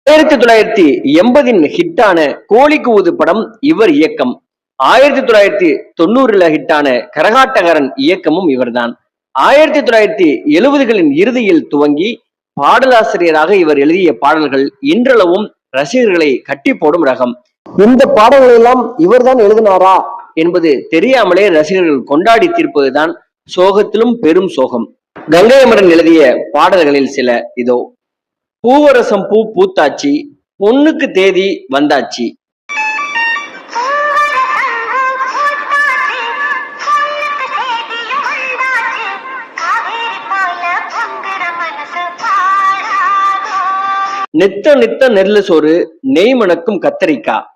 1980 ஹிட்டான கோழி கூவுது படம் இவர் இயக்கம். 1990 ஹிட்டான கரகாட்டக்காரன் இயக்கமும் இவர்தான். 1970களின் இறுதியில் துவங்கி பாடலாசிரியராக இவர் எழுதிய பாடல்கள் இன்றளவும் ரசிகர்களை கட்டி போடும் ரகம். இந்த பாடல்கள் எல்லாம் இவர்தான் எழுதினாரா என்பது தெரியாமலே ரசிகர்கள் கொண்டாடி தீர்ப்பதுதான் சோகத்திலும் பெரும் சோகம். கங்கை அமரன் எழுதிய பாடல்களில் சில இதோ. பூவரசம் பூ பூத்தாச்சி, பொண்ணுக்கு தேதி வந்தாச்சி. நித்த நித்த நெல்லு சோறு, நெய் மணக்கும் கத்தரிக்காய்.